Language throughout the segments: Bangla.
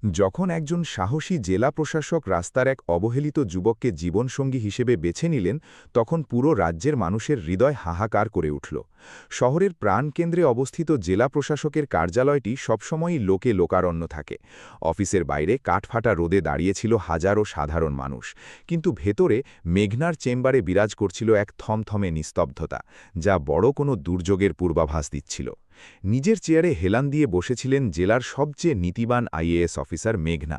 যখন একজন সাহসী জেলা প্রশাসক রাস্তার এক অবহেলিত যুবককে জীবনসঙ্গী হিসেবে বেছে নিলেন, তখন পুরো রাজ্যের মানুষের হৃদয় হাহাকার করে উঠল। শহরের প্রাণকেন্দ্রে অবস্থিত জেলা প্রশাসকের কার্যালয়টি সবসময়ই লোকে লোকারণ্য থাকে। অফিসের বাইরে কাঠফাটা রোদে দাঁড়িয়েছিল হাজারো সাধারণ মানুষ, কিন্তু ভেতরে মেঘনার চেম্বারে বিরাজ করছিল এক থমথমে নিস্তব্ধতা, যা বড় কোনো দুর্যোগের পূর্বাভাস দিচ্ছিল। নিজের চেয়ারে হেলান দিয়ে বসেছিলেন জেলার সবচেয়ে নীতিবান আইএএস অফিসার মেঘনা।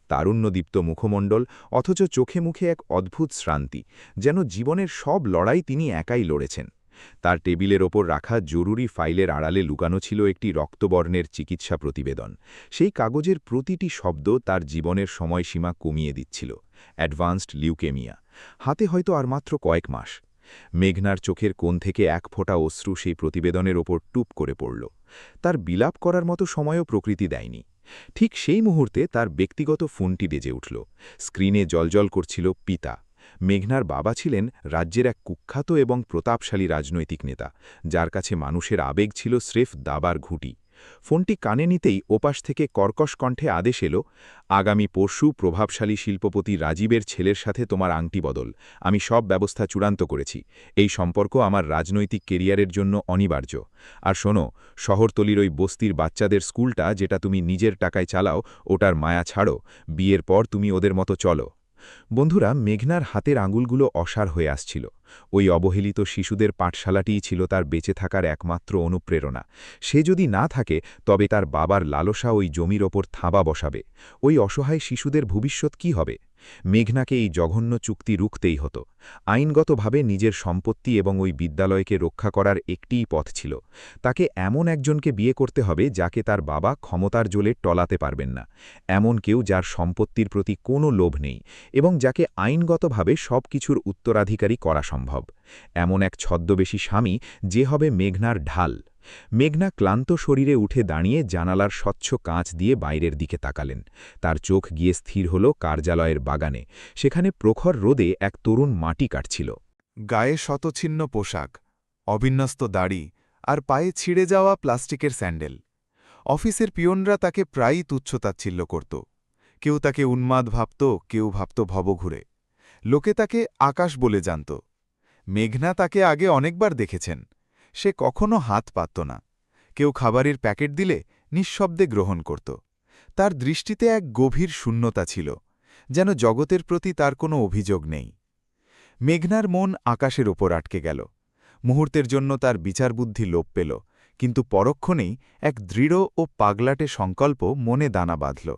তারুণ্যদীপ্ত মুখমণ্ডল, অথচ চোখে মুখে এক অদ্ভুত শ্রান্তি, যেন জীবনের সব লড়াই তিনি একাই লড়েছেন। তার টেবিলের ওপর রাখা জরুরি ফাইলের আড়ালে লুকানো ছিল একটি রক্তবর্ণের চিকিৎসা প্রতিবেদন। সেই কাগজের প্রতিটি শব্দ তার জীবনের সময়সীমা কমিয়ে দিচ্ছিল। অ্যাডভান্সড লিউকেমিয়া, হাতে হয়তো আর মাত্র কয়েক মাস। মেঘনার চোখের কোণ থেকে এক ফোঁটা অশ্রু সেই প্রতিবেদনের ওপর টুপ করে পড়ল। তার বিলাপ করার মতো সময়ও প্রকৃতি দেয়নি। ঠিক সেই মুহূর্তে তার ব্যক্তিগত ফোনটি বেজে উঠল। স্ক্রিনে জ্বলজ্বল করছিল পিতা। মেঘনার বাবা ছিলেন রাজ্যের এক কুখ্যাত এবং প্রতাপশালী রাজনৈতিক নেতা, যার কাছে মানুষের আবেগ ছিল স্রেফ দাবার ঘুঁটি। ফোনটি কানে নিতেই ওপাশ থেকে কর্কশ কণ্ঠে আদেশ এলো, আগামী পরশু প্রভাবশালী শিল্পপতি রাজীবের ছেলের সাথে তোমার আংটি বদল। আমি সব ব্যবস্থা চূড়ান্ত করেছি। এই সম্পর্ক আমার রাজনৈতিক কেরিয়ারের জন্য অনিবার্য। আর শোনো, শহরতলির ওই বস্তির বাচ্চাদের স্কুলটা, যেটা তুমি নিজের টাকায় চালাও, ওটার মায়া ছাড়ো। বিয়ের পর তুমি ওদের মতো চলো। বন্ধুরা, মেঘনার হাতের আঙুলগুলো অসাড় হয়ে আসছিল। ওই অবহেলিত শিশুদের পাঠশালাটিই ছিল তার বেঁচে থাকার একমাত্র অনুপ্রেরণা। সে যদি না থাকে, তবে তার বাবার লালসা ওই জমির ওপর থাবা বসাবে। ওই অসহায় শিশুদের ভবিষ্যৎ কি হবে? মেঘনাকে এই জঘন্য চুক্তি রুখতেই হতো। আইনগতভাবে নিজের সম্পত্তি এবং ওই বিদ্যালয়কে রক্ষা করার একটিই পথ ছিল। তাকে এমন একজনকে বিয়ে করতে হবে যাকে তার বাবা ক্ষমতার জোলে টলাতে পারবেন না। এমন কেউ যার সম্পত্তির প্রতি কোনো লোভ নেই এবং যাকে আইনগতভাবে সব কিছুর উত্তরাধিকারী করা সম্ভব। এমন এক ছদ্মবেশী স্বামী যে হবে মেঘনার ঢাল। মেঘনা ক্লান্ত শরীরে উঠে দাঁড়িয়ে জানালার স্বচ্ছ কাঁচ দিয়ে বাইরের দিকে তাকালেন। তার চোখ গিয়ে স্থির হল কার্যালয়ের বাগানে। সেখানে প্রখর রোদে এক তরুণ মাটি কাটছিল। গায়ে শতছিন্ন পোশাক, অবিন্যস্ত দাড়ি আর পায়ে ছিঁড়ে যাওয়া প্লাস্টিকের স্যান্ডেল। অফিসের পিয়নরা তাকে প্রায়ই তুচ্ছতাচ্ছিল্য করত। কেউ তাকে উন্মাদ ভাবত, কেউ ভাবত ভবঘুরে। লোকে তাকে আকাশ বলে জানত। মেঘনা তাকে আগে অনেকবার দেখেছেন। সে কখনো হাত পাতত না। কেউ খাবারের প্যাকেট দিলে নিঃশব্দে গ্রহণ করত। তার দৃষ্টিতে এক গভীর শূন্যতা ছিল, যেন জগতের প্রতি তার কোনো অভিযোগ নেই। মেঘনার মন আকাশের ওপর আটকে গেল। মুহূর্তের জন্য তার বিচারবুদ্ধি লোপ পেল, কিন্তু পরক্ষণেই এক দৃঢ় ও পাগলাটে সংকল্প মনে দানা বাঁধল।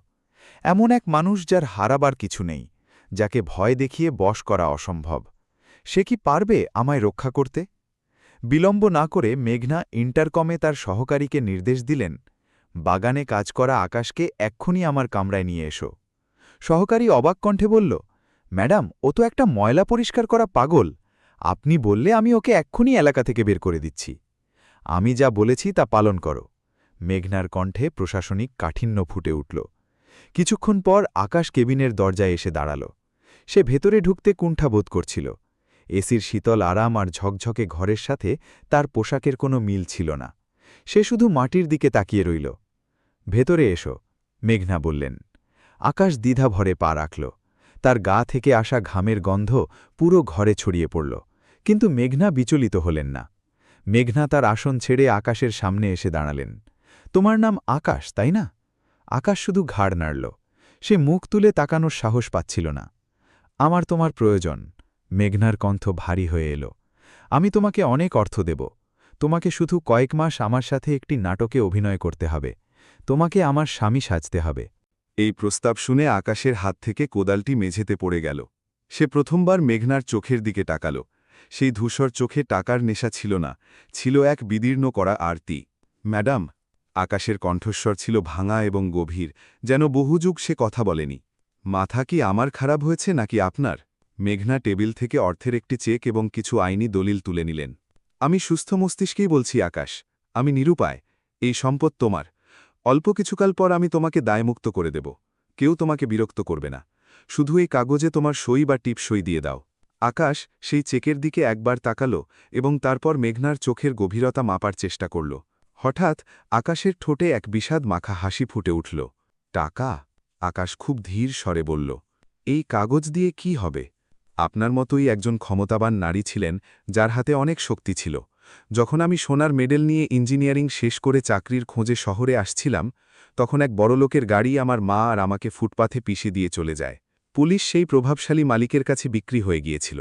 এমন এক মানুষ যার হারাবার কিছু নেই, যাকে ভয় দেখিয়ে বশ করা অসম্ভব। সে কি পারবে আমায় রক্ষা করতে? বিলম্ব না করে মেঘনা ইন্টারকমে তার সহকারীকে নির্দেশ দিলেন, বাগানে কাজ করা আকাশকে এক্ষুনি আমার কামরায় নিয়ে এসো। সহকারী অবাক কণ্ঠে বলল, ম্যাডাম, ও তো একটা ময়লা পরিষ্কার করা পাগল। আপনি বললে আমি ওকে এক্ষুনি এলাকা থেকে বের করে দিচ্ছি। আমি যা বলেছি তা পালন করো। মেঘনার কণ্ঠে প্রশাসনিক কাঠিন্য ফুটে উঠল। কিছুক্ষণ পর আকাশ কেবিনের দরজায় এসে দাঁড়াল। সে ভেতরে ঢুকতে কুণ্ঠাবোধ করছিল। এসির শীতল আরাম আর ঝকঝকে ঘরের সাথে তার পোশাকের কোনো মিল ছিল না। সে শুধু মাটির দিকে তাকিয়ে রইল। ভেতরে এসো, মেঘনা বললেন। আকাশ দ্বিধা ভরে পা রাখল। তার গা থেকে আসা ঘামের গন্ধ পুরো ঘরে ছড়িয়ে পড়ল, কিন্তু মেঘনা বিচলিত হলেন না। মেঘনা তার আসন ছেড়ে আকাশের সামনে এসে দাঁড়ালেন। তোমার নাম আকাশ, তাই না? আকাশ শুধু ঘাড় নাড়ল। সে মুখ তুলে তাকানোর সাহস পাচ্ছিল না। আমার তোমার প্রয়োজন। মেঘনার কণ্ঠ ভারী হয়ে এলো। আমি তোমাকে অনেক অর্থ দেব। তোমাকে শুধু কয়েক মাস আমার সাথে একটি নাটকে অভিনয় করতে হবে। তোমাকে আমার স্বামী সাজতে হবে। এই প্রস্তাব শুনে আকাশের হাত থেকে কোদালটি মেঝেতে পড়ে গেল। সে প্রথমবার মেঘনার চোখের দিকে তাকাল। সেই ধূসর চোখে টাকার নেশা ছিল না, ছিল এক বিদীর্ণ করা আরতি। ম্যাডাম, আকাশের কণ্ঠস্বর ছিল ভাঙা এবং গভীর, যেন বহুযুগ সে কথা বলেনি। মাথা কি আমার খারাপ হয়েছে নাকি আপনার? মেঘনা টেবিল থেকে অর্থের একটি চেক এবং কিছু আইনি দলিল তুলে নিলেন। আমি সুস্থ মস্তিষ্কেই বলছি আকাশ, আমি নিরুপায়। এই সম্পদ তোমার। অল্প কিছুকাল পর আমি তোমাকে দায়মুক্ত করে দেব। কেউ তোমাকে বিরক্ত করবে না। শুধু এই কাগজে তোমার সই বা টিপ সই দিয়ে দাও। আকাশ সেই চেকের দিকে একবার তাকাল এবং তারপর মেঘনার চোখের গভীরতা মাপার চেষ্টা করল। হঠাৎ আকাশের ঠোঁটে এক বিষাদ মাখা হাসি ফুটে উঠল। টাকা? আকাশ খুব ধীর স্বরে বলল, এই কাগজ দিয়ে কি হবে? আপনার মতোই একজন ক্ষমতাবান নারী ছিলেন, যার হাতে অনেক শক্তি ছিল। যখন আমি সোনার মেডেল নিয়ে ইঞ্জিনিয়ারিং শেষ করে চাকরির খোঁজে শহরে আসছিলাম, তখন এক বড়লোকের গাড়ি আমার মা আর আমাকে ফুটপাথে পিষে দিয়ে চলে যায়। পুলিশ সেই প্রভাবশালী মালিকের কাছে বিক্রি হয়ে গিয়েছিল।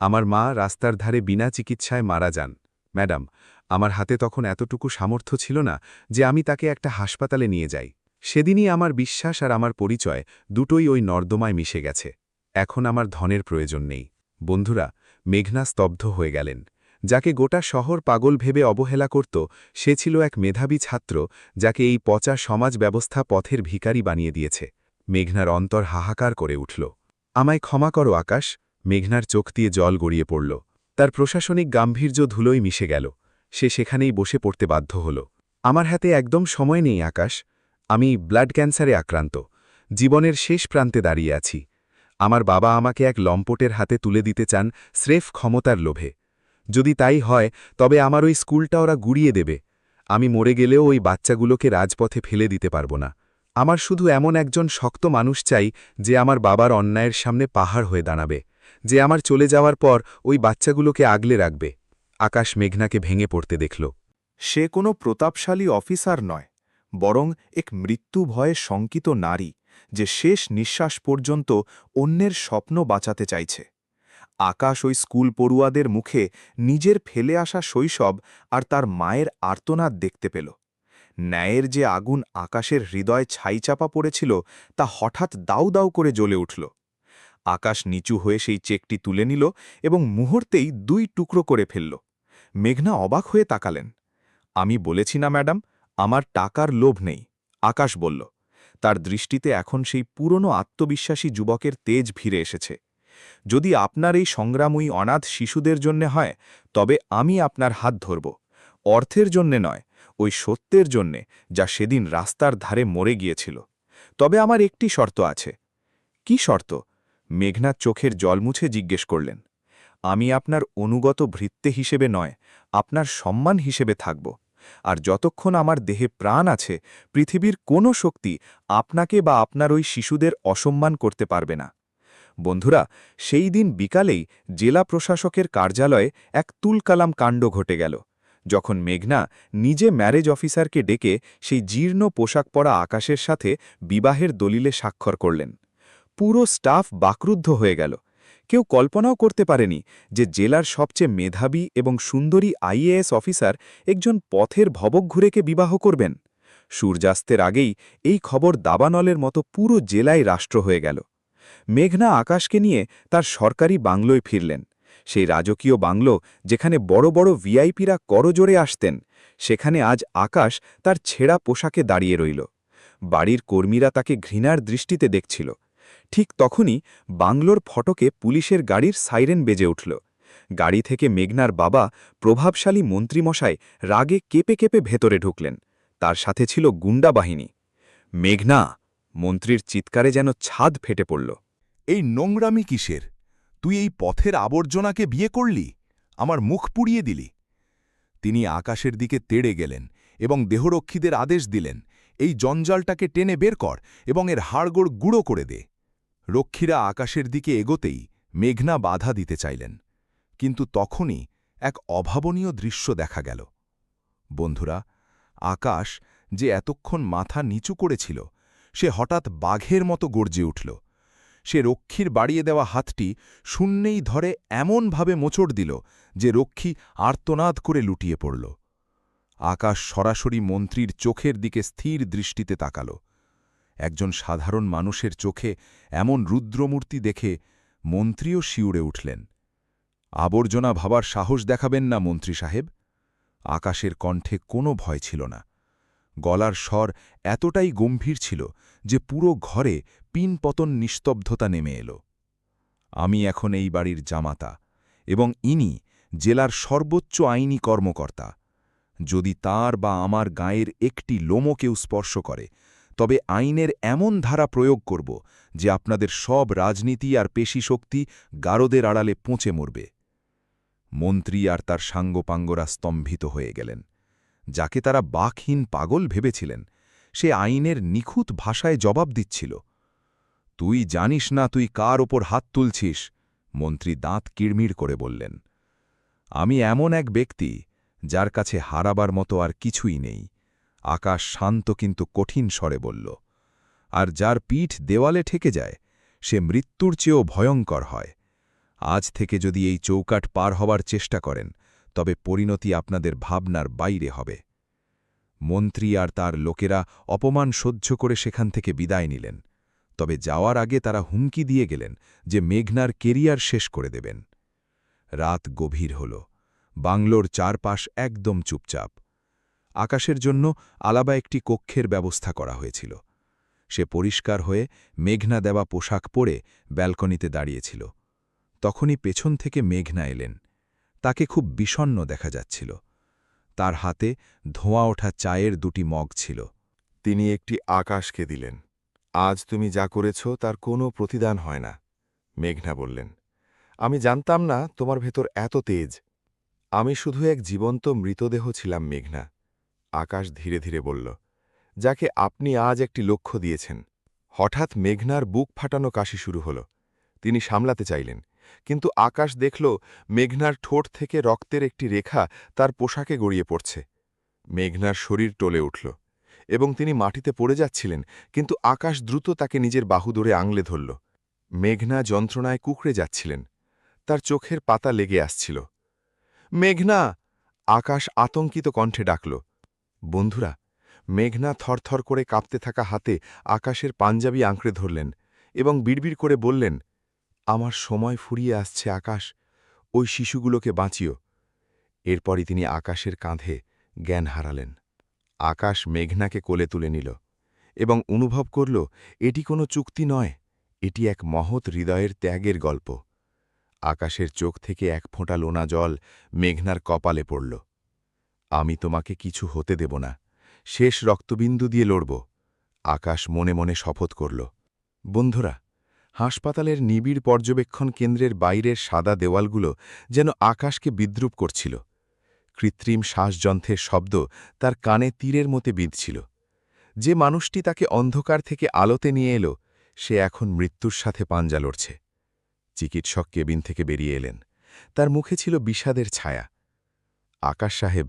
আমার মা রাস্তার ধারে বিনা চিকিৎসায় মারা যান। ম্যাডাম, আমার হাতে তখন এতটুকু সামর্থ্য ছিল না যে আমি তাকে একটা হাসপাতালে নিয়ে যাই। সেদিনই আমার বিশ্বাস আর আমার পরিচয় দুটোই ওই নর্দমায় মিশে গেছে। এখন আমার ধনের প্রয়োজন নেই। বন্ধুরা, মেঘনা স্তব্ধ হয়ে গেলেন। যাকে গোটা শহর পাগল ভেবে অবহেলা করত, সে ছিল এক মেধাবী ছাত্র, যাকে এই পচা সমাজ ব্যবস্থা পথের ভিখারি বানিয়ে দিয়েছে। মেঘনার অন্তর হাহাকার করে উঠল। আমায় ক্ষমা করো আকাশ। মেঘনার চোখ দিয়ে জল গড়িয়ে পড়ল। তার প্রশাসনিক গাম্ভীর্য ধুলোয় মিশে গেল। সে সেখানেই বসে পড়তে বাধ্য হল। আমার হাতে একদম সময় নেই আকাশ। আমি ব্লাড ক্যান্সারে আক্রান্ত। জীবনের শেষ প্রান্তে দাঁড়িয়ে আছি। আমার বাবা আমাকে এক লম্পটের হাতে তুলে দিতে চান স্রেফ ক্ষমতার লোভে। যদি তাই হয়, তবে আমার ওই স্কুলটা ওরা গুড়িয়ে দেবে। আমি মরে গেলেও ওই বাচ্চাগুলোকে রাজপথে ফেলে দিতে পারব না। আমার শুধু এমন একজন শক্ত মানুষ চাই, যে আমার বাবার অন্যায়ের সামনে পাহাড় হয়ে দাঁড়াবে, যে আমার চলে যাওয়ার পর ওই বাচ্চাগুলোকে আগলে রাখবে। আকাশ মেঘনাকে ভেঙে পড়তে দেখল। সে কোনো প্রতাপশালী অফিসার নয়, বরং এক মৃত্যু ভয়ে শঙ্কিত নারী, যে শেষ নিঃশ্বাস পর্যন্ত অন্যের স্বপ্ন বাঁচাতে চাইছে। আকাশ ওই স্কুল পড়ুয়াদের মুখে নিজের ফেলে আসা শৈশব আর তার মায়ের আর্তনাদ দেখতে পেল। ন্যায়ের যে আগুন আকাশের হৃদয় ছাইচাপা পড়েছিল, তা হঠাৎ দাউ দাউ করে জ্বলে উঠল। আকাশ নিচু হয়ে সেই চেকটি তুলে নিল এবং মুহূর্তেই 2 টুকরো করে ফেলল। মেঘনা অবাক হয়ে তাকালেন। আমি বলেছি না ম্যাডাম, আমার টাকার লোভ নেই, আকাশ বলল। তার দৃষ্টিতে এখন সেই পুরনো আত্মবিশ্বাসী যুবকের তেজ ফিরে এসেছে। যদি আপনার এই সংগ্রামই অনাথ শিশুদের জন্যে হয়, তবে আমি আপনার হাত ধরব। অর্থের জন্যে নয়, ওই সত্যের জন্যে, যা সেদিন রাস্তার ধারে মরে গিয়েছিল। তবে আমার একটি শর্ত আছে। কি শর্ত? মেঘনা চোখের জল মুছে জিজ্ঞেস করলেন। আমি আপনার অনুগত ভৃত্যে হিসেবে নয়, আপনার সম্মান হিসেবে থাকব। আর যতক্ষণ আমার দেহে প্রাণ আছে, পৃথিবীর কোনো শক্তি আপনাকে বা আপনার ওই শিশুদের অসম্মান করতে পারবে না। বন্ধুরা, সেই দিন বিকালেই জেলা প্রশাসকের কার্যালয়ে এক তুলকালাম কাণ্ড ঘটে গেল, যখন মেঘনা নিজে ম্যারেজ অফিসারকে ডেকে সেই জীর্ণ পোশাক পরা আকাশের সাথে বিবাহের দলিলে স্বাক্ষর করলেন। পুরো স্টাফ বাকরুদ্ধ হয়ে গেল। কেউ কল্পনাও করতে পারেনি যে জেলার সবচেয়ে মেধাবী এবং সুন্দরী আইএএস অফিসার একজন পথের ভবঘুরেকে বিবাহ করবেন। সূর্যাস্তের আগেই এই খবর দাবানলের মতো পুরো জেলায় রাষ্ট্র হয়ে গেল। মেঘনা আকাশকে নিয়ে তার সরকারি বাংলোয় ফিরলেন। সেই রাজকীয় বাংলো, যেখানে বড় বড় ভিআইপিরা করজোড়ে আসতেন, সেখানে আজ আকাশ তার ছেঁড়া পোশাকে দাঁড়িয়ে রইল। বাড়ির কর্মীরা তাকে ঘৃণার দৃষ্টিতে দেখছিল। ঠিক তখনই বাংলোর ফটকে পুলিশের গাড়ির সাইরেন বেজে উঠল। গাড়ি থেকে মেঘনার বাবা, প্রভাবশালী মন্ত্রীমশাই, রাগে কেঁপে কেঁপে ভেতরে ঢুকলেন। তার সাথে ছিল গুন্ডা বাহিনী। মেঘনা! মন্ত্রীর চিৎকারে যেন ছাদ ফেটে পড়ল। এই নোংরামি কিসের? তুই এই পথের আবর্জনাকে বিয়ে করলি, আমার মুখ পুড়িয়ে দিলি। তিনি আকাশের দিকে তেড়ে গেলেন এবং দেহরক্ষীদের আদেশ দিলেন, এই জঞ্জালটাকে টেনে বের কর এবং এর হাড়গোড় গুঁড়ো করে দে। রক্ষীরা আকাশের দিকে এগোতেই মেঘনা বাধা দিতে চাইলেন, কিন্তু তখনই এক অভাবনীয় দৃশ্য দেখা গেল। বন্ধুরা, আকাশ, যে এতক্ষণ মাথা নিচু করেছিল, সে হঠাৎ বাঘের মতো গর্জে উঠল। সে রক্ষীর বাড়িয়ে দেওয়া হাতটি শূন্যেই ধরে এমনভাবে মোচড় দিল যে রক্ষী আর্তনাদ করে লুটিয়ে পড়ল। আকাশ সরাসরি মন্ত্রীর চোখের দিকে স্থির দৃষ্টিতে তাকাল। একজন সাধারণ মানুষের চোখে এমন রুদ্রমূর্তি দেখে মন্ত্রীও শিউরে উঠলেন। আবর্জনা ভাবার সাহস দেখাবেন না মন্ত্রী সাহেব। আকাশের কণ্ঠে কোনো ভয় ছিল না। গলার স্বর এতটাই গম্ভীর ছিল যে পুরো ঘরে পিনপতন নিস্তব্ধতা নেমে এল। আমি এখন এই বাড়ির জামাতা এবং ইনি জেলার সর্বোচ্চ আইনি কর্মকর্তা। যদি তার বা আমার গায়ের একটি লোমও কেউ স্পর্শ করে, তবে আইনের এমন ধারা প্রয়োগ করব যে আপনাদের সব রাজনীতি আর পেশি শক্তি গারদের আড়ালে পৌঁছে মরবে। মন্ত্রী আর তার সাঙ্গপাঙ্গরা স্তম্ভিত হয়ে গেলেন। যাকে তারা বাকহীন পাগল ভেবেছিলেন, সে আইনের নিখুঁত ভাষায় জবাব দিচ্ছিল। তুই জানিস না তুই কার ওপর হাত তুলছিস, মন্ত্রী দাঁত কিড়মিড় করে বললেন। আমি এমন এক ব্যক্তি যার কাছে হারাবার মতো আর কিছুই নেই, আকাশ শান্ত কিন্তু কঠিন স্বরে বলল। আর যার পিঠ দেওয়ালে ঠেকে যায় সে মৃত্যুর চেয়েও ভয়ঙ্কর হয়। আজ থেকে যদি এই চৌকাঠ পার হবার চেষ্টা করেন তবে পরিণতি আপনাদের ভাবনার বাইরে হবে। মন্ত্রী আর তার লোকেরা অপমান সহ্য করে সেখান থেকে বিদায় নিলেন, তবে যাওয়ার আগে তারা হুমকি দিয়ে গেলেন যে মেঘনার কেরিয়ার শেষ করে দেবেন। রাত গভীর হল, বাংলোর চারপাশ একদম চুপচাপ। আকাশের জন্য আলাদা একটি কক্ষের ব্যবস্থা করা হয়েছিল। সে পরিষ্কার হয়ে মেঘনা দেওয়া পোশাক পরে ব্যালকনিতে দাঁড়িয়েছিল। তখনই পেছন থেকে মেঘনা এলেন। তাকে খুব বিষণ্ণ দেখা যাচ্ছিল। তার হাতে ধোঁয়া ওঠা চায়ের দুটি মগ ছিল। তিনি একটি আকাশকে দিলেন। আজ তুমি যা করেছ তার কোনো প্রতিদান হয় না, মেঘনা বললেন। আমি জানতাম না তোমার ভেতর এত তেজ। আমি শুধু এক জীবন্ত মৃতদেহ ছিলাম, মেঘনা, আকাশ ধীরে ধীরে বলল, যাকে আপনি আজ একটি লক্ষ্য দিয়েছেন। হঠাৎ মেঘনার বুক ফাটানো কাশি শুরু হল। তিনি সামলাতে চাইলেন, কিন্তু আকাশ দেখল মেঘনার ঠোঁট থেকে রক্তের একটি রেখা তার পোশাকে গড়িয়ে পড়ছে। মেঘনার শরীর টলে উঠল এবং তিনি মাটিতে পড়ে যাচ্ছিলেন, কিন্তু আকাশ দ্রুত তাকে নিজের বাহু ধরে আঙলে ধরল। মেঘনা যন্ত্রণায় কুঁকড়ে যাচ্ছিলেন, তার চোখের পাতা লেগে আসছিল। মেঘনা! আকাশ আতঙ্কিত কণ্ঠে ডাকল। বন্ধুরা, মেঘনা থরথর করে কাঁপতে থাকা হাতে আকাশের পাঞ্জাবি আঁকড়ে ধরলেন এবং বিড়বিড় করে বললেন, আমার সময় ফুরিয়ে আসছে আকাশ, ওই শিশুগুলোকে বাঁচিও। এরপরই তিনি আকাশের কাঁধে জ্ঞান হারালেন। আকাশ মেঘনাকে কোলে তুলে নিল এবং অনুভব করল এটি কোনো চুক্তি নয়, এটি এক মহৎ হৃদয়ের ত্যাগের গল্প। আকাশের চোখ থেকে এক ফোঁটা লোনা জল মেঘনার কপালে পড়ল। আমি তোমাকে কিছু হতে দেব না, শেষ রক্তবিন্দু দিয়ে লড়ব, আকাশ মনে মনে শপথ করল। বন্ধুরা, হাসপাতালের নিবিড় পর্যবেক্ষণ কেন্দ্রের বাইরের সাদা দেওয়ালগুলো যেন আকাশকে বিদ্রুপ করছিল। কৃত্রিম শ্বাসযন্ত্রের শব্দ তার কানে তীরের মতো বিঁধছিল। যে মানুষটি তাকে অন্ধকার থেকে আলোতে নিয়ে এলো, সে এখন মৃত্যুর সাথে পাঞ্জা লড়ছে। চিকিৎসক কেবিন থেকে বেরিয়ে এলেন। তার মুখে ছিল বিষাদের ছায়া। আকাশ সাহেব,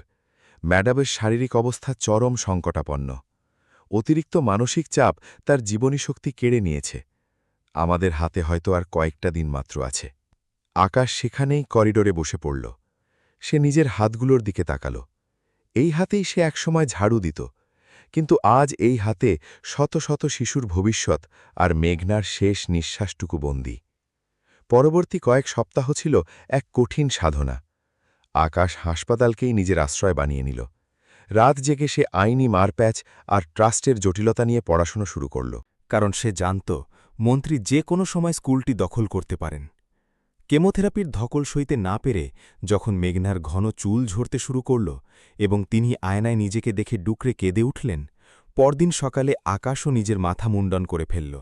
ম্যাডামের শারীরিক অবস্থা চরম সংকটাপন্ন। অতিরিক্ত মানসিক চাপ তার জীবনী শক্তি কেড়ে নিয়েছে। আমাদের হাতে হয়তো আর কয়েকটা দিন মাত্র আছে। আকাশ সেখানেই করিডোরে বসে পড়ল। সে নিজের হাতগুলোর দিকে তাকাল। এই হাতেই সে একসময় ঝাড়ু দিত, কিন্তু আজ এই হাতে শত শত শিশুর ভবিষ্যৎ আর মেঘনার শেষ নিঃশ্বাসটুকু বন্দী। পরবর্তী কয়েক সপ্তাহ ছিল এক কঠিন সাধনা। আকাশ হাসপাতালকেই নিজের আশ্রয় বানিয়ে নিল। রাত জেগে সে আইনি মারপ্যাচ আর ট্রাস্টের জটিলতা নিয়ে পড়াশোনা শুরু করল। কারণ সে জানত মন্ত্রী যে কোনো সময় স্কুলটি দখল করতে পারেন। কেমোথেরাপির ধকল সইতে না পেরে যখন মেঘনার ঘন চুল ঝরতে শুরু করল এবং তিনি আয়নায় নিজেকে দেখে ডুকরে কেঁদে উঠলেন, পরদিন সকালে আকাশও নিজের মাথা মুন্ডন করে ফেলল।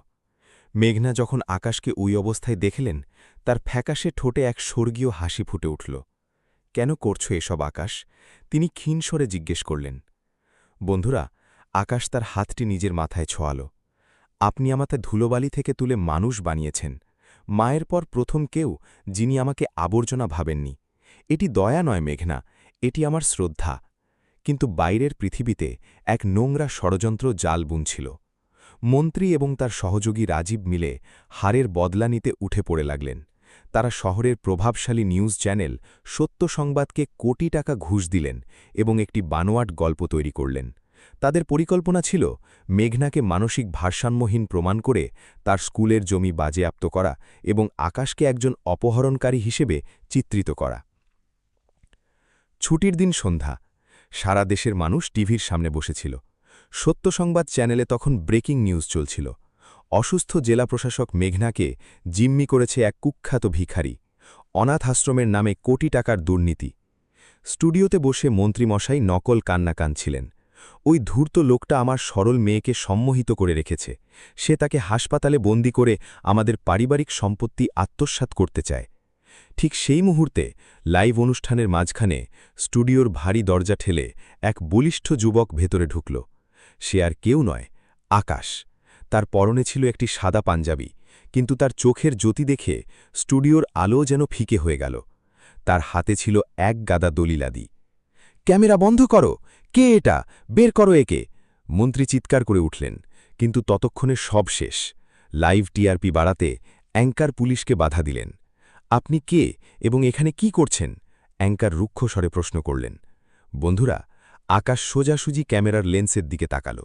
মেঘনা যখন আকাশকে ওই অবস্থায় দেখলেন, তার ফ্যাকাশে ঠোঁটে এক স্বর্গীয় হাসি ফুটে উঠল। কেন করছ এসব আকাশ? তিনি ক্ষীণ স্বরে জিজ্ঞেস করলেন। বন্ধুরা, আকাশ তার হাতটি নিজের মাথায় ছোঁয়াল। আপনি আমাকে ধুলোবালি থেকে তুলে মানুষ বানিয়েছেন, মায়ের পর প্রথম কেউ যিনি আমাকে আবর্জনা ভাবেননি। এটি দয়া নয় মেঘনা, এটি আমার শ্রদ্ধা। কিন্তু বাইরের পৃথিবীতে এক নোংরা ষড়যন্ত্র জাল বুনছিল। মন্ত্রী এবং তার সহযোগী রাজীব মিলে হারের বদলা নিতে উঠে পড়ে লাগলেন। তারা শহরের প্রভাবশালী নিউজ চ্যানেল সত্য সংবাদকে কোটি টাকা ঘুষ দিলেন এবং একটি বানোয়াট গল্প তৈরি করলেন। তাদের পরিকল্পনা ছিল মেঘনাকে মানসিক ভারসাম্যহীন প্রমাণ করে তার স্কুলের জমি বাজেয়াপ্ত করা এবং আকাশকে একজন অপহরণকারী হিসেবে চিত্রিত করা। ছুটির দিন সন্ধ্যা। সারা দেশের মানুষ টিভির সামনে বসেছিল। সত্য সংবাদ চ্যানেলে তখন ব্রেকিং নিউজ চলছিল। অসুস্থ জেলা প্রশাসক মেঘনাকে জিম্মি করেছে এক কুখ্যাত ভিখারি। অনাথ আশ্রমের নামে কোটি টাকার দুর্নীতি। স্টুডিওতে বসে মন্ত্রীমশাই নকল কান্না কাঁদছিলেন। ওই ধূর্ত লোকটা আমার সরল মেয়েকে সম্মোহিত করে রেখেছে। সে তাকে হাসপাতালে বন্দি করে আমাদের পারিবারিক সম্পত্তি আত্মসাৎ করতে চায়। ঠিক সেই মুহূর্তে লাইভ অনুষ্ঠানের মাঝখানে স্টুডিওর ভারী দরজা ঠেলে এক বলিষ্ঠ যুবক ভেতরে ঢুকল। সে আর কেউ নয়, আকাশ। তার পরনে ছিল একটি সাদা পাঞ্জাবি কিন্তু তার চোখের জ্যোতি দেখে স্টুডিওর আলো যেন ফিকে হয়ে গেল। তার হাতে ছিল এক গাদা দলিলাদি। ক্যামেরা বন্ধ করো, কে এটা, বের করো একে, মন্ত্রী চিৎকার করে উঠলেন। কিন্তু ততক্ষণে সব শেষ। লাইভ টিআরপি বাড়াতে অ্যাঙ্কার পুলিশকে বাধা দিলেন। আপনি কে এবং এখানে কি করছেন, অ্যাঙ্কার রুক্ষ স্বরে প্রশ্ন করলেন। বন্ধুরা, আকাশ সোজাসুজি ক্যামেরার লেন্সের দিকে তাকাল।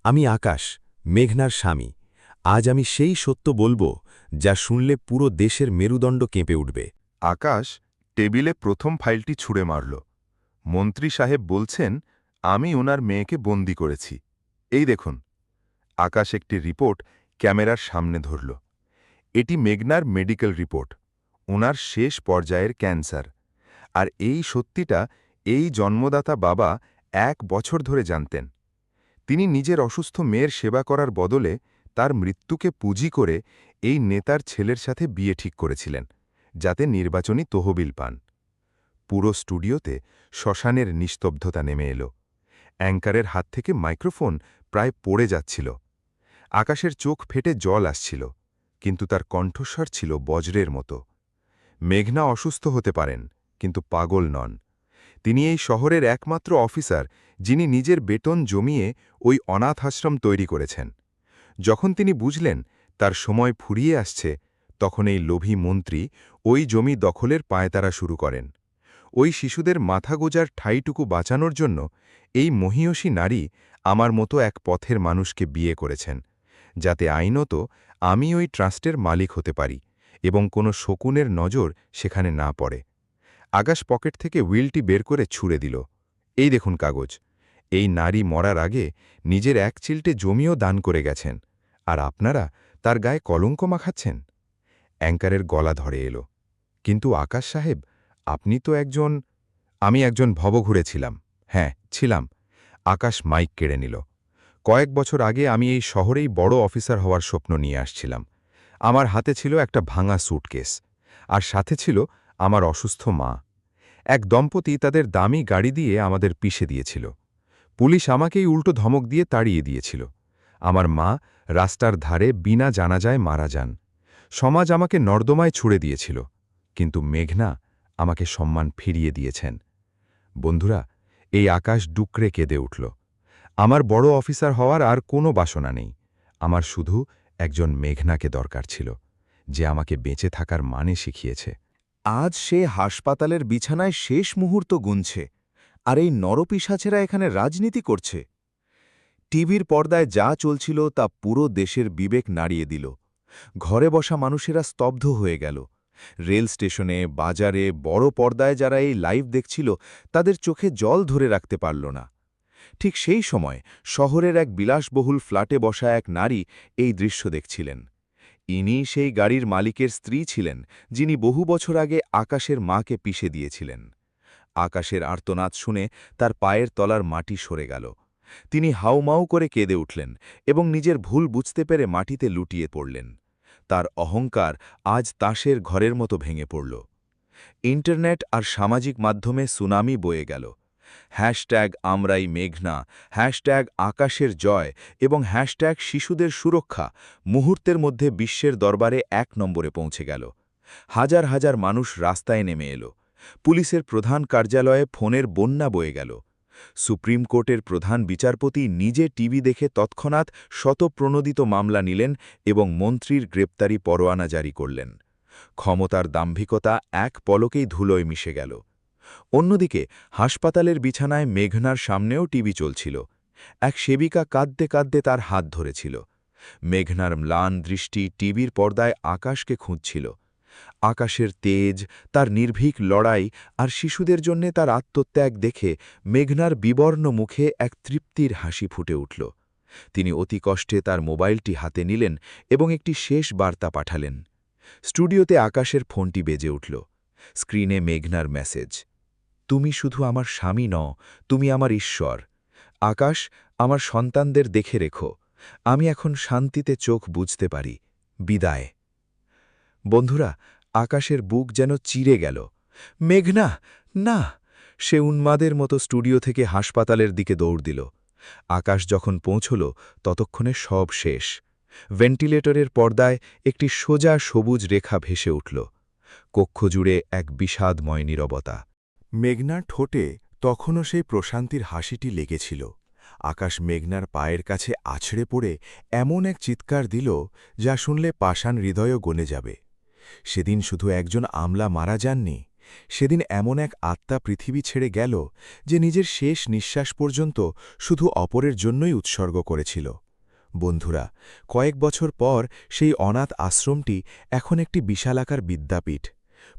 আমি আকাশ, মেঘনার স্বামী। আজ আমি সেই সত্য বলবো যা শুনলে পুরো দেশের মেরুদণ্ড কেঁপে উঠবে। আকাশ টেবিলে প্রথম ফাইলটি ছুঁড়ে মারল। মন্ত্রী সাহেব বলছেন, আমি ওনার মেয়েকে বন্দি করেছি। এই দেখুন। আকাশ একটি রিপোর্ট ক্যামেরার সামনে ধরল। এটি মেঘনার মেডিকেল রিপোর্ট, ওনার শেষ পর্যায়ের ক্যান্সার। আর এই সত্যিটা এই জন্মদাতা বাবা 1 বছর ধরে জানতেন। তিনি নিজের অসুস্থ মেয়ের সেবা করার বদলে তার মৃত্যুকে পুঁজি করে এই নেতার ছেলের সাথে বিয়ে ঠিক করেছিলেন, যাতে নির্বাচনী তহবিল পান। পুরো স্টুডিওতে শ্মশানের নিস্তব্ধতা নেমে এলো। অ্যাঙ্কারের হাত থেকে মাইক্রোফোন প্রায় পড়ে যাচ্ছিল। আকাশের চোখ ফেটে জল আসছিল, কিন্তু তার কণ্ঠস্বর ছিল বজ্রের মতো। মেঘনা অসুস্থ হতে পারেন, কিন্তু পাগল নন। তিনি এই শহরের একমাত্র অফিসার যিনি নিজের বেতন জমিয়ে ওই অনাথ আশ্রম তৈরি করেছেন। যখন তিনি বুঝলেন তার সময় ফুরিয়ে আসছে, তখন এই লোভী মন্ত্রী ওই জমি দখলের পায়তারা শুরু করেন। ওই শিশুদের মাথা গোজার ঠাঁইটুকু বাঁচানোর জন্য এই মহীয়সী নারী আমার মতো এক পথের মানুষকে বিয়ে করেছেন, যাতে আইনত আমি ওই ট্রাস্টের মালিক হতে পারি এবং কোনো শকুনের নজর সেখানে না পড়ে। আকাশ পকেট থেকে উইলটি বের করে ছুঁড়ে দিল। এই দেখুন কাগজ। এই নারী মরার আগে নিজের এক চিলটে জমিও দান করে গেছেন, আর আপনারা তার গায়ে কলঙ্ক মাখাচ্ছেন। অ্যাঙ্কারের গলা ধরে এলো। কিন্তু আকাশ সাহেব, আপনি তো একজন... আমি একজন ভবঘুরে ছিলাম। হ্যাঁ, ছিলাম। আকাশ মাইক কেড়ে নিল। কয়েক বছর আগে আমি এই শহরেই বড় অফিসার হওয়ার স্বপ্ন নিয়ে আসছিলাম। আমার হাতে ছিল একটা ভাঙা স্যুটকেস, আর সাথে ছিল আমার অসুস্থ মা। এক দম্পতি তাদের দামি গাড়ি দিয়ে আমাদের পিষে দিয়েছিল। পুলিশ আমাকেই উল্টো ধমক দিয়ে তাড়িয়ে দিয়েছিল। আমার মা রাস্তার ধারে বিনা জানাজায় মারা যান। সমাজ আমাকে নর্দমায় ছুড়ে দিয়েছিল, কিন্তু মেঘনা আমাকে সম্মান ফিরিয়ে দিয়েছেন। বন্ধুরা, এই আকাশ ডুকরে কেঁদে উঠল। আমার বড় অফিসার হওয়ার আর কোনো বাসনা নেই। আমার শুধু একজন মেঘনাকে দরকার ছিল, যে আমাকে বেঁচে থাকার মানে শিখিয়েছে। আজ সে হাসপাতালের বিছানায় শেষ মুহূর্ত গুনছে, আর এই নরপিশাচেরা এখানে রাজনীতি করছে। টিভির পর্দায় যা চলছিল তা পুরো দেশের বিবেক নাড়িয়ে দিল। ঘরে বসা মানুষেরা স্তব্ধ হয়ে গেল। রেল স্টেশনে, বাজারে, বড় পর্দায় যারা এই লাইভ দেখছিল, তাদের চোখে জল ধরে রাখতে পারল না। ঠিক সেই সময় শহরের এক বিলাসবহুল ফ্ল্যাটে বসা এক নারী এই দৃশ্য দেখছিলেন। ইনি সেই গাড়ির মালিকের স্ত্রী ছিলেন, যিনি বহু বছর আগে আকাশের মাকে পিষে দিয়েছিলেন। আকাশের আর্তনাদ শুনে তার পায়ের তলার মাটি সরে গেল। তিনি হাউমাউ করে কেঁদে উঠলেন এবং নিজের ভুল বুঝতে পেরে মাটিতে লুটিয়ে পড়লেন। তার অহংকার আজ তাসের ঘরের মতো ভেঙে পড়ল। ইন্টারনেট আর সামাজিক মাধ্যমে সুনামি বয়ে গেল। হ্যাশট্যাগ আমরাই মেঘনা, হ্যাশট্যাগ আকাশের জয় এবং হ্যাশট্যাগ শিশুদের সুরক্ষা মুহূর্তের মধ্যে বিশ্বের দরবারে 1 নম্বরে পৌঁছে গেল। হাজার হাজার মানুষ রাস্তায় নেমে এলো। পুলিশের প্রধান কার্যালয়ে ফোনের বন্যা বয়ে গেল। সুপ্রিম কোর্টের প্রধান বিচারপতি নিজে টিভি দেখে তৎক্ষণাৎ শতপ্রণোদিত মামলা নিলেন এবং মন্ত্রীর গ্রেপ্তারি পরোয়ানা জারি করলেন। ক্ষমতার দাম্ভিকতা এক পলকেই ধুলোয় মিশে গেল। অন্যদিকে হাসপাতালের বিছানায় মেঘনার সামনেও টিভি চলছিল। এক সেবিকা কাঁদতে কাঁদতে তার হাত ধরেছিল। মেঘনার ম্লান দৃষ্টি টিভির পর্দায় আকাশকে খুঁজছিল। আকাশের তেজ, তার নির্ভীক লড়াই আর শিশুদের জন্য তার আত্মত্যাগ দেখে মেঘনার বিবর্ণ মুখে এক তৃপ্তির হাসি ফুটে উঠল। তিনি অতি কষ্টে তার মোবাইলটি হাতে নিলেন এবং একটি শেষ বার্তা পাঠালেন। স্টুডিওতে আকাশের ফোনটি বেজে উঠল। স্ক্রিনে মেঘনার মেসেজ, তুমি শুধু আমার স্বামী নও, তুমি আমার ঈশ্বর। আকাশ, আমার সন্তানদের দেখে রেখো। আমি এখন শান্তিতে চোখ বুঝতে পারি। বিদায়। বন্ধুরা, আকাশের বুক যেন চিরে গেল। মেঘনা, না! সে উন্মাদের মতো স্টুডিও থেকে হাসপাতালের দিকে দৌড় দিল। আকাশ যখন পৌঁছল, ততক্ষণে সব শেষ। ভেন্টিলেটরের পর্দায় একটি সোজা সবুজ রেখা ভেসে উঠল। কক্ষ জুড়ে এক বিষাদময় নীরবতা। মেঘনার ঠোঁটে তখনও সেই প্রশান্তির হাসিটি লেগেছিল। আকাশ মেঘনার পায়ের কাছে আছড়ে পড়ে এমন এক চিৎকার দিল, যা শুনলে পাষাণ হৃদয়ও গলে যাবে। সেদিন শুধু একজন আমলা মারা যাননি, সেদিন এমন এক আত্মা পৃথিবী ছেড়ে গেল যে নিজের শেষ নিঃশ্বাস পর্যন্ত শুধু অপরের জন্যই উৎসর্গ করেছিল। বন্ধুরা, কয়েক বছর পর সেই অনাথ আশ্রমটি এখন একটি বিশালাকার বিদ্যাপীঠ।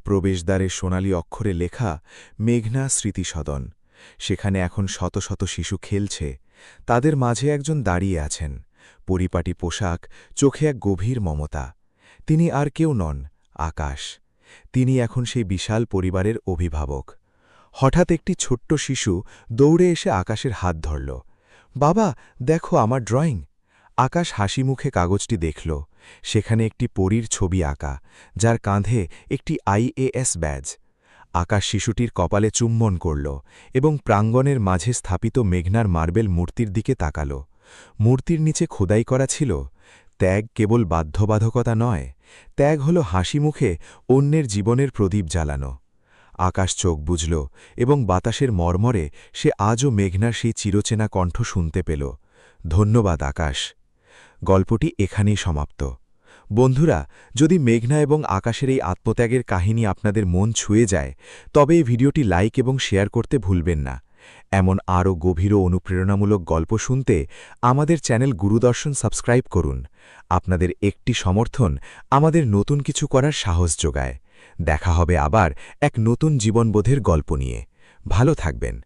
প্রবেশদ্বারে সোনালি অক্ষরে লেখা মেঘনা স্মৃতিসদন। সেখানে এখন শত শত শিশু খেলছে। তাদের মাঝে একজন দাঁড়িয়ে আছেন, পরিপাটি পোশাক, চোখে এক গভীর মমতা। তিনি আর কেউ নন, আকাশ। তিনি এখন সেই বিশাল পরিবারের অভিভাবক। হঠাৎ একটি ছোট্ট শিশু দৌড়ে এসে আকাশের হাত ধরল। বাবা, দেখো আমার ড্রয়িং। আকাশ হাসি মুখে কাগজটি দেখল। সেখানে একটি পরীর ছবি আঁকা, যার কাঁধে একটি IAS ব্যাজ। আকাশ শিশুটির কপালে চুম্বন করল এবং প্রাঙ্গণের মাঝে স্থাপিত মেঘনার মার্বেল মূর্তির দিকে তাকাল। মূর্তির নিচে খোদাই করা ছিল, ত্যাগ কেবল বাধ্যবাধকতা নয়, ত্যাগ হল হাসি মুখে অন্যের জীবনের প্রদীপ জ্বালানো। আকাশ চোখ বুঝল এবং বাতাসের মর্মরে সে আজও মেঘনার সেই চিরচেনা কণ্ঠ শুনতে পেল। ধন্যবাদ আকাশ। গল্পটি এখানেই সমাপ্ত। বন্ধুরা, যদি মেঘনা এবং আকাশের এই আত্মত্যাগের কাহিনী আপনাদের মন ছুঁয়ে যায়, তবে এই ভিডিওটি লাইক এবং শেয়ার করতে ভুলবেন না। এমন আরও গভীর ও অনুপ্রেরণামূলক গল্প শুনতে আমাদের চ্যানেল গুরুদর্শন সাবস্ক্রাইব করুন। আপনাদের একটি সমর্থন আমাদের নতুন কিছু করার সাহস যোগায়। দেখা হবে আবার এক নতুন জীবনবোধের গল্প নিয়ে। ভালো থাকবেন।